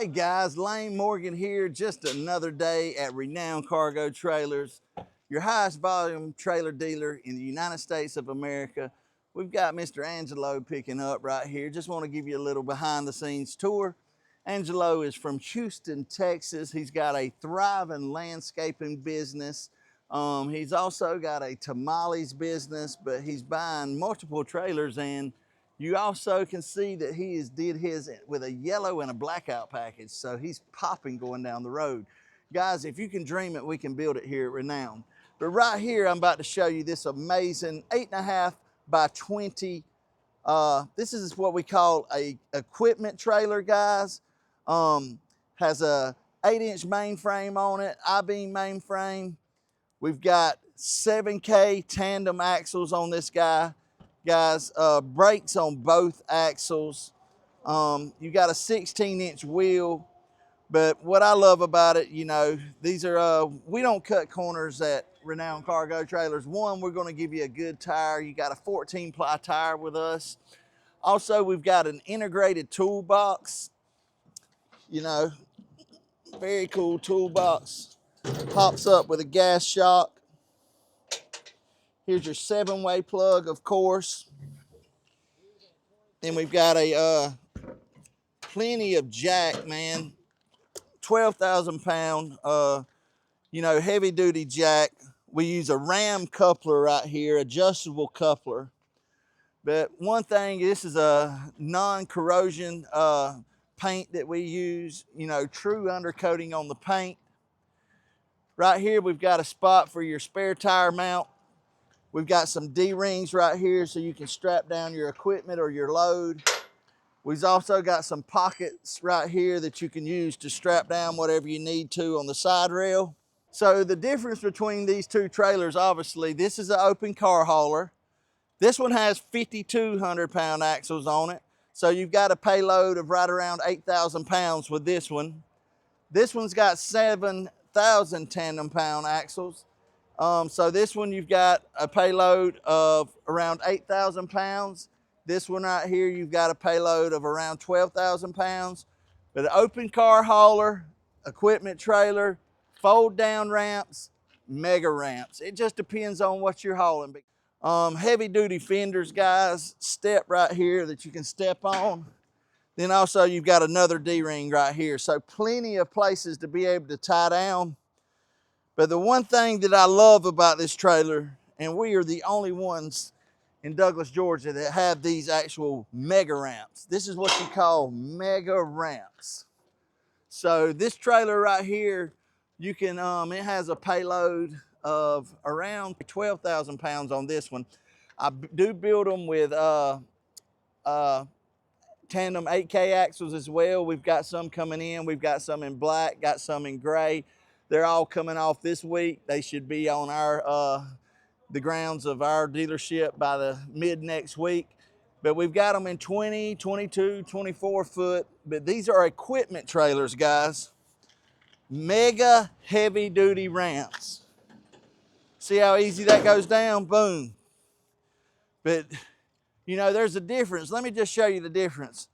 Hey guys, Lane Morgan here. Just another day at Renown Cargo Trailers, your highest volume trailer dealer in the United States of America. We've got Mr. Angelo picking up right here. Just want to give you a little behind the scenes tour. Angelo is from Houston, Texas. He's got a thriving landscaping business. He's also got a tamales business, but he's buying multiple trailers, and you also can see that he did his with a yellow and a blackout package. So he's popping going down the road. Guys, if you can dream it, we can build it here at Renown. But right here, I'm about to show you this amazing 8.5 by 20. This is what we call a equipment trailer, guys. Has a 8-inch mainframe on it, I-beam mainframe. We've got 7K tandem axles on this guy. Guys, brakes on both axles. You got a 16-inch wheel. But what I love about it, you know, these are, we don't cut corners at Renown Cargo Trailers. One, we're going to give you a good tire. You got a 14-ply tire with us. Also, we've got an integrated toolbox. You know, very cool toolbox. Pops up with a gas shock. Here's your 7-way plug, of course. Then we've got a plenty of jack, man. 12,000 pound, you know, heavy duty jack. We use a ram coupler right here, adjustable coupler. But one thing, this is a non-corrosion paint that we use, you know, true undercoating on the paint. Right here, we've got a spot for your spare tire mount. We've got some D-rings right here so you can strap down your equipment or your load. We've also got some pockets right here that you can use to strap down whatever you need to on the side rail. So the difference between these two trailers, obviously, this is an open car hauler. This one has 5,200 pound axles on it. So you've got a payload of right around 8,000 pounds with this one. This one's got 7,000 tandem pound axles. So this one, you've got a payload of around 8,000 pounds. This one right here, you've got a payload of around 12,000 pounds. But an open car hauler, equipment trailer, fold down ramps, mega ramps. It just depends on what you're hauling. Heavy duty fenders, guys, step right here that you can step on. Then also you've got another D-ring right here. So plenty of places to be able to tie down. But the one thing that I love about this trailer, and we are the only ones in Douglas, Georgia that have these actual mega ramps. This is what you call mega ramps. So this trailer right here, you can, it has a payload of around 12,000 pounds on this one. I do build them with tandem 8K axles as well. We've got some coming in. We've got some in black, got some in gray. They're all coming off this week. They should be on our the grounds of our dealership by the mid next week. But we've got them in 20, 22, 24 foot. But these are equipment trailers, guys. Mega heavy duty ramps. See how easy that goes down? Boom. But, you know, there's a difference. Let me just show you the difference.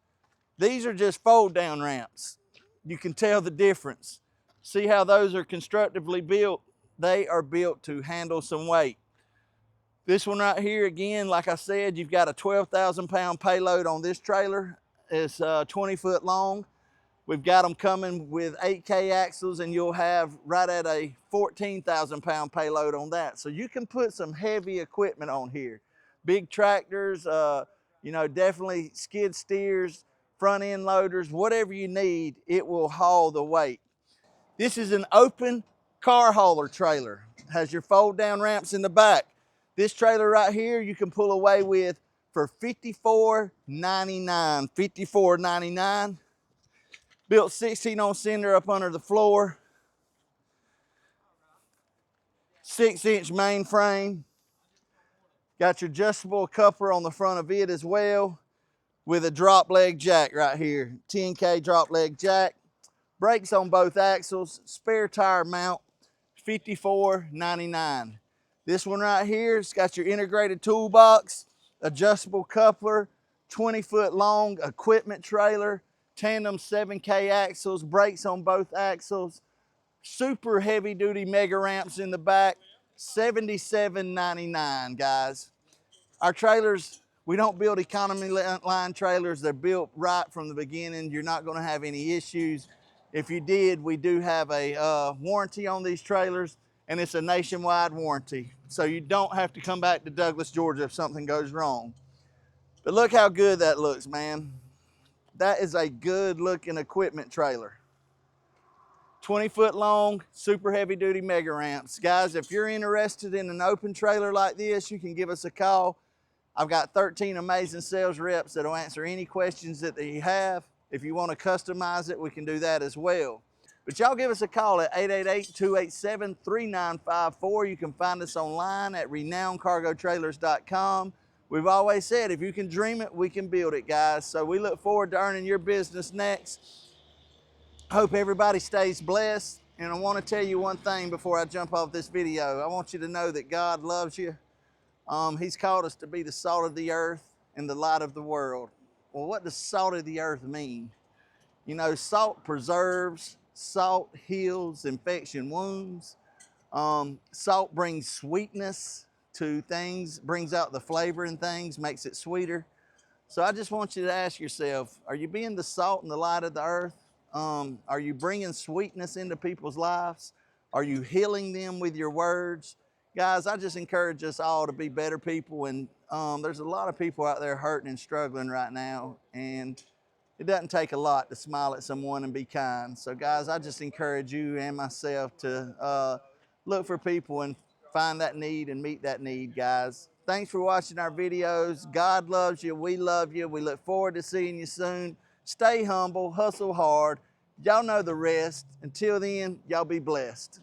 These are just fold down ramps. You can tell the difference. See how those are constructively built? They are built to handle some weight. This one right here, again, like I said, you've got a 12,000 pound payload on this trailer. It's 20 foot long. We've got them coming with 8K axles, and you'll have right at a 14,000 pound payload on that. So you can put some heavy equipment on here. Big tractors, you know, definitely skid steers, front end loaders, whatever you need, it will haul the weight. This is an open car hauler trailer. Has your fold down ramps in the back. This trailer right here, you can pull away with for $54.99. $54.99. Built 16 on cinder up under the floor. 6-inch mainframe. Got your adjustable coupler on the front of it as well, with a drop leg jack right here. 10K drop leg jack. Brakes on both axles. Spare tire mount. $54.99. This one right here, it's got your integrated toolbox, adjustable coupler, 20 foot long equipment trailer, Tandem 7K axles, brakes on both axles, super heavy duty mega ramps in the back, $77.99, guys. Our trailers, we don't build economy line trailers. They're built right from the beginning. You're not gonna have any issues. If you did, we do have a warranty on these trailers, and it's a nationwide warranty. So you don't have to come back to Douglas, Georgia if something goes wrong. But look how good that looks, man. That is a good looking equipment trailer. 20-foot long, super heavy duty mega ramps. Guys, if you're interested in an open trailer like this, you can give us a call. I've got 13 amazing sales reps that'll answer any questions that you have. If you want to customize it, we can do that as well. But y'all give us a call at 888-287-3954. You can find us online at renowncargotrailers.com. We've always said, if you can dream it, we can build it, guys. So we look forward to earning your business next. Hope everybody stays blessed. And I want to tell you one thing before I jump off this video. I want you to know that God loves you. He's called us to be the salt of the earth and the light of the world. Well, what does salt of the earth mean? You know, salt preserves, salt heals infection wounds. Salt brings sweetness to things, brings out the flavor in things, makes it sweeter. So I just want you to ask yourself, are you being the salt and the light of the earth? Are you bringing sweetness into people's lives? Are you healing them with your words? Guys, I just encourage us all to be better people, and there's a lot of people out there hurting and struggling right now, and it doesn't take a lot to smile at someone and be kind. So guys, I just encourage you and myself to look for people and find that need and meet that need, guys. Thanks for watching our videos. God loves you. We love you. We look forward to seeing you soon. Stay humble, hustle hard. Y'all know the rest. Until then, y'all be blessed.